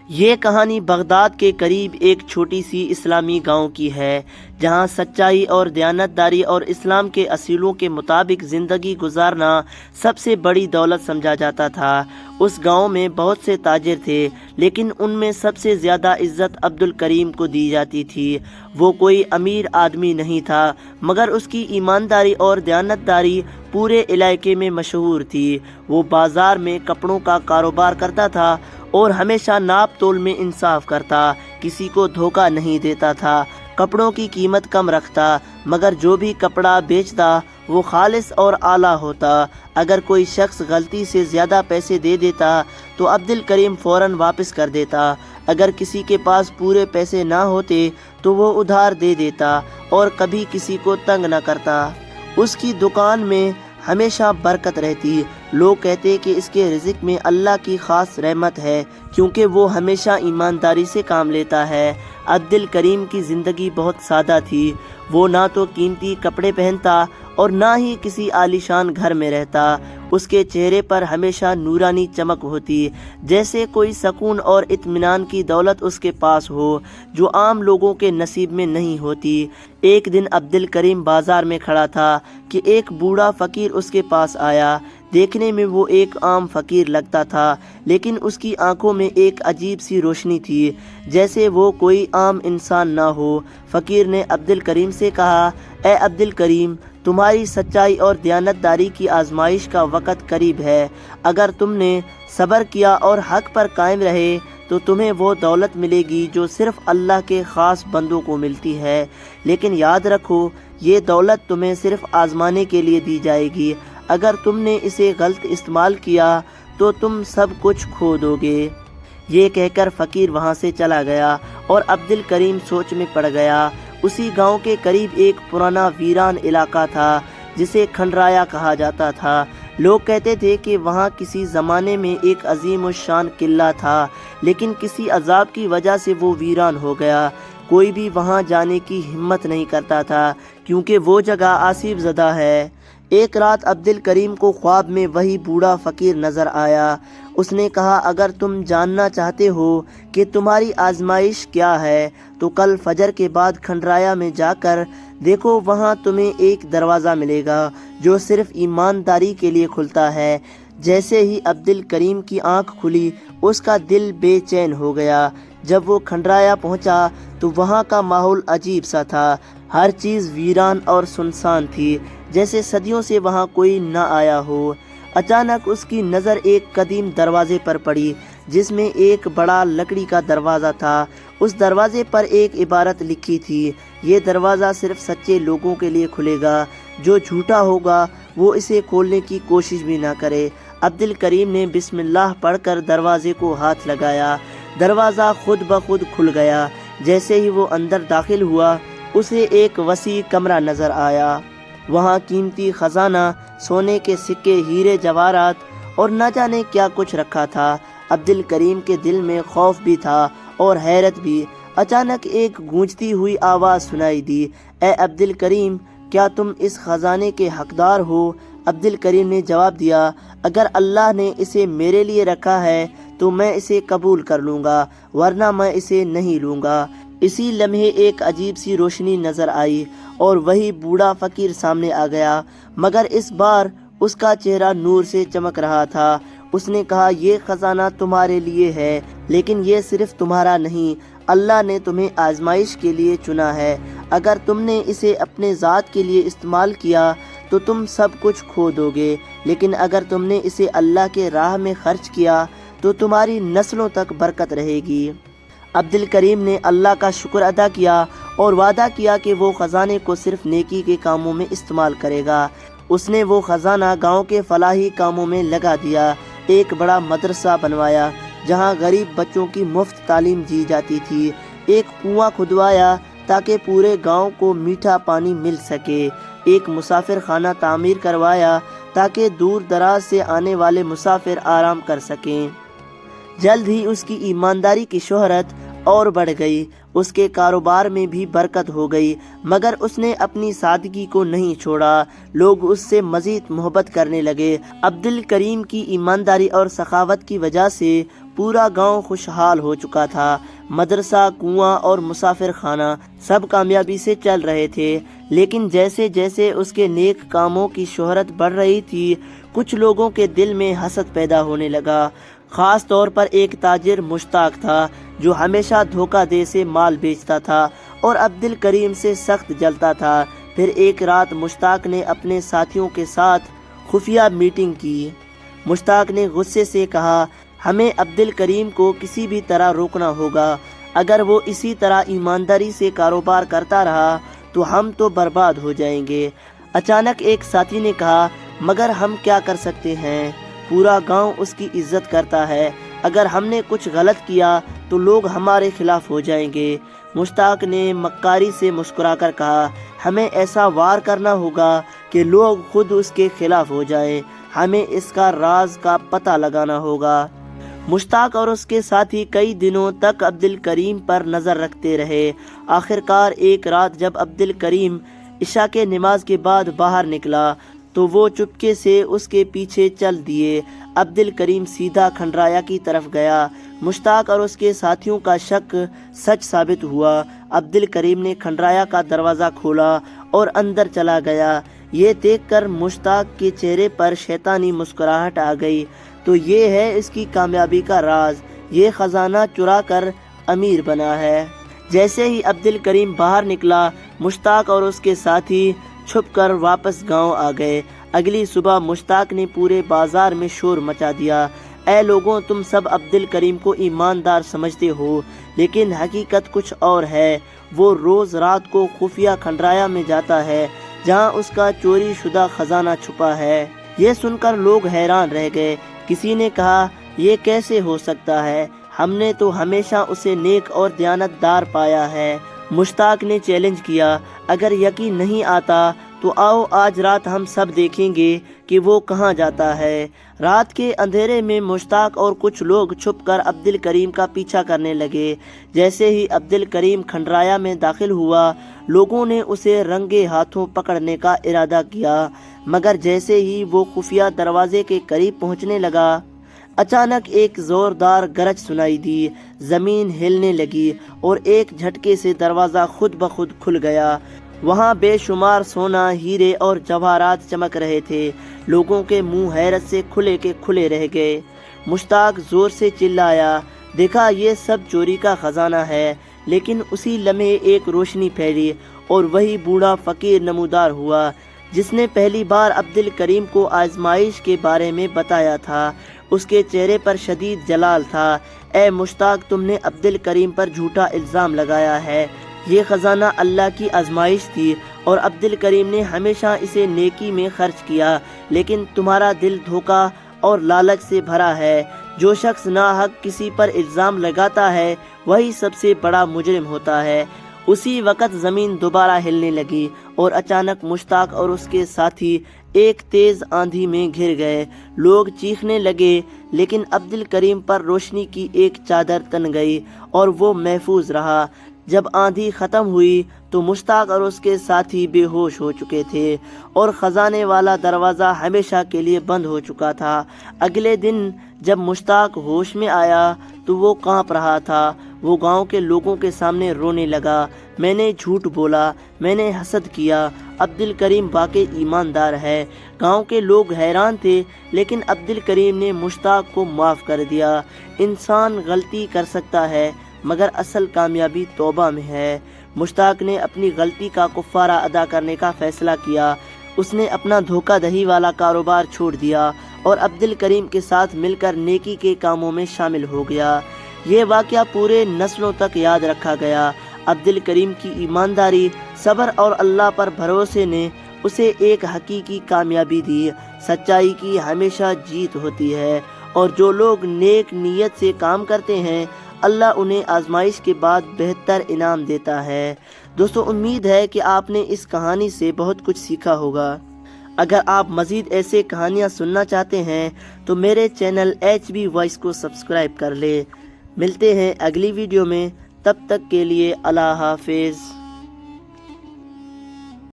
یہ کہانی بغداد کے قریب ایک چھوٹی سی اسلامی گاؤں کی ہے، جہاں سچائی اور دیانتداری اور اسلام کے اصولوں کے مطابق زندگی گزارنا سب سے بڑی دولت سمجھا جاتا تھا۔ اس گاؤں میں بہت سے تاجر تھے، لیکن ان میں سب سے زیادہ عزت عبد الکریم کو دی جاتی تھی۔ وہ کوئی امیر آدمی نہیں تھا، مگر اس کی ایمانداری اور دیانتداری پورے علاقے میں مشہور تھی۔ وہ بازار میں کپڑوں کا کاروبار کرتا تھا اور ہمیشہ ناپ تول میں انصاف کرتا، کسی کو دھوکہ نہیں دیتا تھا، کپڑوں کی قیمت کم رکھتا، مگر جو بھی کپڑا بیچتا وہ خالص اور اعلیٰ ہوتا۔ اگر کوئی شخص غلطی سے زیادہ پیسے دے دیتا تو عبد الکریم فوراً واپس کر دیتا۔ اگر کسی کے پاس پورے پیسے نہ ہوتے تو وہ ادھار دے دیتا اور کبھی کسی کو تنگ نہ کرتا۔ اس کی دکان میں ہمیشہ برکت رہتی۔ لوگ کہتے کہ اس کے رزق میں اللہ کی خاص رحمت ہے، کیونکہ وہ ہمیشہ ایمانداری سے کام لیتا ہے۔ عبد الکریم کی زندگی بہت سادہ تھی۔ وہ نہ تو قیمتی کپڑے پہنتا اور نہ ہی کسی عالیشان گھر میں رہتا۔ اس کے چہرے پر ہمیشہ نورانی چمک ہوتی، جیسے کوئی سکون اور اطمینان کی دولت اس کے پاس ہو، جو عام لوگوں کے نصیب میں نہیں ہوتی۔ ایک دن عبد الکریم بازار میں کھڑا تھا کہ ایک بوڑھا فقیر اس کے پاس آیا۔ دیکھنے میں وہ ایک عام فقیر لگتا تھا، لیکن اس کی آنکھوں میں ایک عجیب سی روشنی تھی، جیسے وہ کوئی عام انسان نہ ہو۔ فقیر نے عبد الکریم سے کہا، اے عبد الکریم، تمہاری سچائی اور دیانتداری کی آزمائش کا وقت قریب ہے۔ اگر تم نے صبر کیا اور حق پر قائم رہے تو تمہیں وہ دولت ملے گی جو صرف اللہ کے خاص بندوں کو ملتی ہے، لیکن یاد رکھو یہ دولت تمہیں صرف آزمانے کے لیے دی جائے گی۔ اگر تم نے اسے غلط استعمال کیا تو تم سب کچھ کھو دو گے۔ یہ کہہ کر فقیر وہاں سے چلا گیا اور عبد الکریم سوچ میں پڑ گیا۔ اسی گاؤں کے قریب ایک پرانا ویران علاقہ تھا جسے کھنڈرایا کہا جاتا تھا۔ لوگ کہتے تھے کہ وہاں کسی زمانے میں ایک عظیم الشان قلعہ تھا، لیکن کسی عذاب کی وجہ سے وہ ویران ہو گیا۔ کوئی بھی وہاں جانے کی ہمت نہیں کرتا تھا، کیونکہ وہ جگہ آسیب زدہ ہے۔ ایک رات عبد الکریم کو خواب میں وہی بوڑھا فقیر نظر آیا۔ اس نے کہا، اگر تم جاننا چاہتے ہو کہ تمہاری آزمائش کیا ہے تو کل فجر کے بعد کھنڈرایا میں جا کر دیکھو، وہاں تمہیں ایک دروازہ ملے گا جو صرف ایمانداری کے لیے کھلتا ہے۔ جیسے ہی عبد الکریم کی آنکھ کھلی، اس کا دل بے چین ہو گیا۔ جب وہ کھنڈرایا پہنچا تو وہاں کا ماحول عجیب سا تھا۔ ہر چیز ویران اور سنسان تھی، جیسے صدیوں سے وہاں کوئی نہ آیا ہو۔ اچانک اس کی نظر ایک قدیم دروازے پر پڑی، جس میں ایک بڑا لکڑی کا دروازہ تھا۔ اس دروازے پر ایک عبارت لکھی تھی، یہ دروازہ صرف سچے لوگوں کے لیے کھلے گا، جو جھوٹا ہوگا وہ اسے کھولنے کی کوشش بھی نہ کرے۔ عبد الکریم نے بسم اللہ پڑھ کر دروازے کو ہاتھ لگایا۔ دروازہ خود بخود کھل گیا۔ جیسے ہی وہ اندر داخل ہوا، اسے ایک وسیع کمرہ نظر آیا۔ وہاں قیمتی خزانہ، سونے کے سکے، ہیرے جواہرات اور نہ جانے کیا کچھ رکھا تھا۔ عبد الکریم کے دل میں خوف بھی تھا اور حیرت بھی۔ اچانک ایک گونجتی ہوئی آواز سنائی دی، اے عبد الکریم، کیا تم اس خزانے کے حقدار ہو؟ عبد الکریم نے جواب دیا، اگر اللہ نے اسے میرے لیے رکھا ہے تو میں اسے قبول کر لوں گا، ورنہ میں اسے نہیں لوں گا۔ اسی لمحے ایک عجیب سی روشنی نظر آئی اور وہی بوڑھا فقیر سامنے آ گیا، مگر اس بار اس کا چہرہ نور سے چمک رہا تھا۔ اس نے کہا، یہ خزانہ تمہارے لیے ہے، لیکن یہ صرف تمہارا نہیں، اللہ نے تمہیں آزمائش کے لیے چنا ہے۔ اگر تم نے اسے اپنے ذات کے لیے استعمال کیا تو تم سب کچھ کھو دو گے، لیکن اگر تم نے اسے اللہ کے راہ میں خرچ کیا تو تمہاری نسلوں تک برکت رہے گی۔ عبد الکریم نے اللہ کا شکر ادا کیا اور وعدہ کیا کہ وہ خزانے کو صرف نیکی کے کاموں میں استعمال کرے گا۔ اس نے وہ خزانہ گاؤں کے فلاحی کاموں میں لگا دیا، ایک بڑا مدرسہ بنوایا جہاں غریب بچوں کی مفت تعلیم دی جاتی تھی، ایک کنواں کھدوایا تاکہ پورے گاؤں کو میٹھا پانی مل سکے، ایک مسافر خانہ تعمیر کروایا تاکہ دور دراز سے آنے والے مسافر آرام کر سکیں۔ جلد ہی اس کی ایمانداری کی شہرت اور بڑھ گئی، اس کے کاروبار میں بھی برکت ہو گئی، مگر اس نے اپنی سادگی کو نہیں چھوڑا۔ لوگ اس سے مزید محبت کرنے لگے۔ عبد الکریم کی ایمانداری اور سخاوت کی وجہ سے پورا گاؤں خوشحال ہو چکا تھا۔ مدرسہ، کنواں اور مسافر خانہ سب کامیابی سے چل رہے تھے، لیکن جیسے جیسے اس کے نیک کاموں کی شہرت بڑھ رہی تھی، کچھ لوگوں کے دل میں حسد پیدا ہونے لگا۔ خاص طور پر ایک تاجر مشتاق تھا جو ہمیشہ دھوکہ دے سے مال بیچتا تھا اور عبد الکریم سے سخت جلتا تھا۔ پھر ایک رات مشتاق نے اپنے ساتھیوں کے ساتھ خفیہ میٹنگ کی۔ مشتاق نے غصے سے کہا، ہمیں عبد الکریم کو کسی بھی طرح روکنا ہوگا۔ اگر وہ اسی طرح ایمانداری سے کاروبار کرتا رہا تو ہم تو برباد ہو جائیں گے۔ اچانک ایک ساتھی نے کہا، مگر ہم کیا کر سکتے ہیں؟ پورا گاؤں اس کی عزت کرتا ہے، اگر ہم نے کچھ غلط کیا تو لوگ ہمارے خلاف ہو جائیں گے۔ مشتاق نے مکاری سے مسکرا کر کہا، ہمیں ایسا وار کرنا ہوگا کہ لوگ خود اس کے خلاف ہو جائیں، ہمیں اس کا راز کا پتہ لگانا ہوگا۔ مشتاق اور اس کے ساتھی کئی دنوں تک عبد الکریم پر نظر رکھتے رہے۔ آخرکار ایک رات جب عبد الکریم عشاء کے نماز کے بعد باہر نکلا تو وہ چپکے سے اس کے پیچھے چل دیے۔ عبد الکریم سیدھا کھنڈرایا کی طرف گیا۔ مشتاق اور اس کے ساتھیوں کا شک سچ ثابت ہوا۔ عبد الکریم نے کھنڈرایا کا دروازہ کھولا اور اندر چلا گیا۔ یہ دیکھ کر مشتاق کے چہرے پر شیطانی مسکراہٹ آ گئی۔ تو یہ ہے اس کی کامیابی کا راز، یہ خزانہ چرا کر امیر بنا ہے۔ جیسے ہی عبد الکریم باہر نکلا، مشتاق اور اس کے ساتھی چھپ کر واپس گاؤں آ گئے۔ اگلی صبح مشتاق نے پورے بازار میں شور مچا دیا، اے لوگوں، تم سب عبد الکریم کو ایماندار سمجھتے ہو، لیکن حقیقت کچھ اور ہے۔ وہ روز رات کو خفیہ کھنڈرایا میں جاتا ہے جہاں اس کا چوری شدہ خزانہ چھپا ہے۔ یہ سن کر لوگ حیران رہ گئے۔ کسی نے کہا، یہ کیسے ہو سکتا ہے؟ ہم نے تو ہمیشہ اسے نیک اور دیانتدار پایا ہے۔ مشتاق نے چیلنج کیا، اگر یقین نہیں آتا تو آؤ آج رات ہم سب دیکھیں گے کہ وہ کہاں جاتا ہے۔ رات کے اندھیرے میں مشتاق اور کچھ لوگ چھپ کر عبد الکریم کا پیچھا کرنے لگے۔ جیسے ہی عبد الکریم کھنڈرایا میں داخل ہوا، لوگوں نے اسے رنگے ہاتھوں پکڑنے کا ارادہ کیا، مگر جیسے ہی وہ خفیہ دروازے کے قریب پہنچنے لگا، اچانک ایک زوردار گرج سنائی دی، زمین ہلنے لگی اور ایک جھٹکے سے دروازہ خود بخود کھل گیا۔ وہاں بے شمار سونا، ہیرے اور جواہرات چمک رہے تھے۔ لوگوں کے منہ حیرت سے کھلے کے کھلے رہ گئے۔ مشتاق زور سے چلایا، دیکھا یہ سب چوری کا خزانہ ہے۔ لیکن اسی لمحے ایک روشنی پھیلی اور وہی بوڑھا فقیر نمودار ہوا جس نے پہلی بار عبد الکریم کو آزمائش کے بارے میں بتایا تھا۔ اس کے چہرے پر شدید جلال تھا۔ اے مشتاق، تم نے عبد الکریم پر جھوٹا الزام لگایا ہے۔ یہ خزانہ اللہ کی آزمائش تھی اور عبد الکریم نے ہمیشہ اسے نیکی میں خرچ کیا، لیکن تمہارا دل دھوکہ اور لالچ سے بھرا ہے۔ جو شخص ناحق کسی پر الزام لگاتا ہے وہی سب سے بڑا مجرم ہوتا ہے۔ اسی وقت زمین دوبارہ ہلنے لگی اور اچانک مشتاق اور اس کے ساتھی ایک تیز آندھی میں گھر گئے۔ لوگ چیخنے لگے، لیکن عبد الکریم پر روشنی کی ایک چادر تن گئی اور وہ محفوظ رہا۔ جب آندھی ختم ہوئی تو مشتاق اور اس کے ساتھی بے ہوش ہو چکے تھے اور خزانے والا دروازہ ہمیشہ کے لیے بند ہو چکا تھا۔ اگلے دن جب مشتاق ہوش میں آیا تو وہ کانپ رہا تھا۔ وہ گاؤں کے لوگوں کے سامنے رونے لگا، میں نے جھوٹ بولا، میں نے حسد کیا، عبد الکریم واقعی ایماندار ہے۔ گاؤں کے لوگ حیران تھے، لیکن عبد الکریم نے مشتاق کو معاف کر دیا۔ انسان غلطی کر سکتا ہے، مگر اصل کامیابی توبہ میں ہے۔ مشتاق نے اپنی غلطی کا کفارہ ادا کرنے کا فیصلہ کیا۔ اس نے اپنا دھوکہ دہی والا کاروبار چھوڑ دیا اور عبد الکریم کے ساتھ مل کر نیکی کے کاموں میں شامل ہو گیا۔ یہ واقعہ پورے نسلوں تک یاد رکھا گیا۔ عبد الکریم کی ایمانداری، صبر اور اللہ پر بھروسے نے اسے ایک حقیقی کامیابی دی۔ سچائی کی ہمیشہ جیت ہوتی ہے، اور جو لوگ نیک نیت سے کام کرتے ہیں اللہ انہیں آزمائش کے بعد بہتر انعام دیتا ہے۔ دوستو، امید ہے کہ آپ نے اس کہانی سے بہت کچھ سیکھا ہوگا۔ اگر آپ مزید ایسے کہانیاں سننا چاہتے ہیں تو میرے چینل HB وائس کو سبسکرائب کر لیں۔ ملتے ہیں اگلی ویڈیو میں، تب تک کے لیے اللہ حافظ۔